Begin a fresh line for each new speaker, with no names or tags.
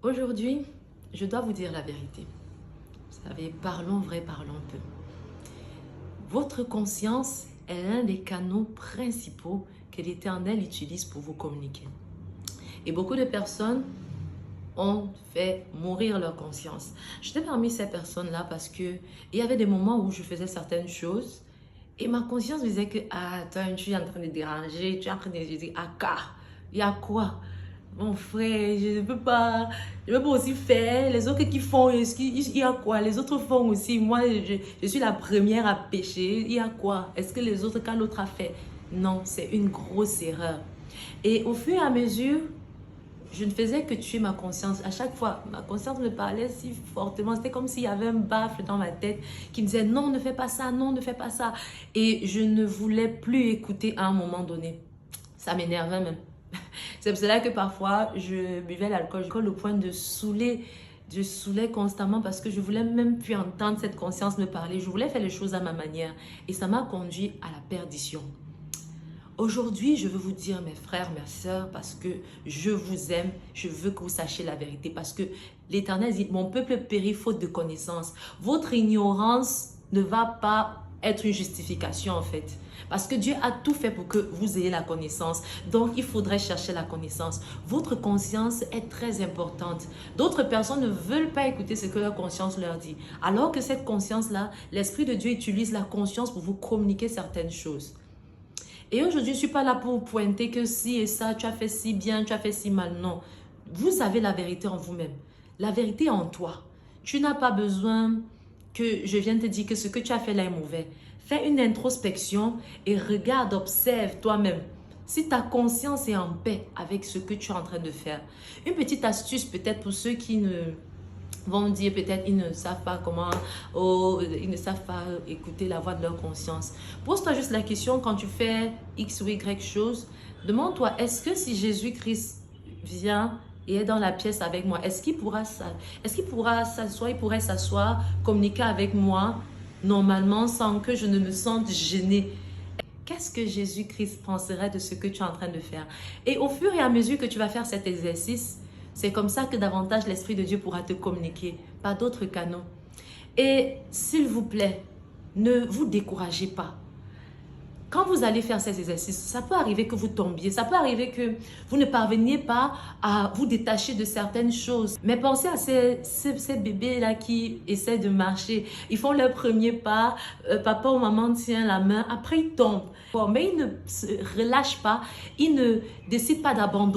Aujourd'hui, je dois vous dire la vérité. Vous savez, parlons vrai, parlons peu. Votre conscience est l'un des canaux principaux que l'Éternel utilise pour vous communiquer. Et beaucoup de personnes ont fait mourir leur conscience. J'étais parmi ces personnes-là parce que il y avait des moments où je faisais certaines choses et ma conscience me disait que attends, tu es en train de déranger, tu es en train de dire il y a quoi? Mon frère, je ne peux pas aussi faire. Les autres qui font, il y a quoi? Les autres font aussi. Moi, je suis la première à pécher. Il y a quoi? Est-ce que les autres, quand l'autre a fait? Non, c'est une grosse erreur. Et au fur et à mesure, je ne faisais que tuer ma conscience. À chaque fois, ma conscience me parlait si fortement. C'était comme s'il y avait un baffle dans ma tête qui me disait non, ne fais pas ça, non, ne fais pas ça. Et je ne voulais plus écouter à un moment donné. Ça m'énervait même. C'est pour cela que parfois, je buvais l'alcool au point de saouler. Je saoulais constamment parce que je voulais même plus entendre cette conscience me parler. Je voulais faire les choses à ma manière. Et ça m'a conduit à la perdition. Aujourd'hui, je veux vous dire, mes frères, mes sœurs, parce que je vous aime, je veux que vous sachiez la vérité. Parce que l'Éternel dit, mon peuple périt faute de connaissance. Votre ignorance ne va pas être une justification en fait. Parce que Dieu a tout fait pour que vous ayez la connaissance. Donc, il faudrait chercher la connaissance. Votre conscience est très importante. D'autres personnes ne veulent pas écouter ce que leur conscience leur dit. Alors que cette conscience-là, l'Esprit de Dieu utilise la conscience pour vous communiquer certaines choses. Et aujourd'hui, je ne suis pas là pour pointer que si et ça, tu as fait si bien, tu as fait si mal. Non. Vous avez la vérité en vous-même. La vérité est en toi. Tu n'as pas besoin que je vienne te dire que ce que tu as fait là est mauvais. Fais une introspection et regarde, observe toi-même. Si ta conscience est en paix avec ce que tu es en train de faire. Une petite astuce peut-être pour ceux qui ne vont dire peut-être ils ne savent pas comment, ils ne savent pas écouter la voix de leur conscience. Pose-toi juste la question quand tu fais X ou Y chose. Demande-toi, est-ce que si Jésus-Christ vient et est dans la pièce avec moi, est-ce qu'il pourra s'asseoir, il pourrait s'asseoir, communiquer avec moi normalement sans que je ne me sente gênée? Qu'est-ce que Jésus-Christ penserait de ce que tu es en train de faire? Et au fur et à mesure que tu vas faire cet exercice, c'est comme ça que davantage l'Esprit de Dieu pourra te communiquer par d'autres canaux. Et s'il vous plaît, ne vous découragez pas. Quand vous allez faire ces exercices, ça peut arriver que vous tombiez, ça peut arriver que vous ne parveniez pas à vous détacher de certaines choses. Mais pensez à ces bébés-là qui essaient de marcher. Ils font leur premier pas, papa ou maman tient la main, après ils tombent. Bon, mais ils ne se relâchent pas, ils ne décident pas d'abandonner.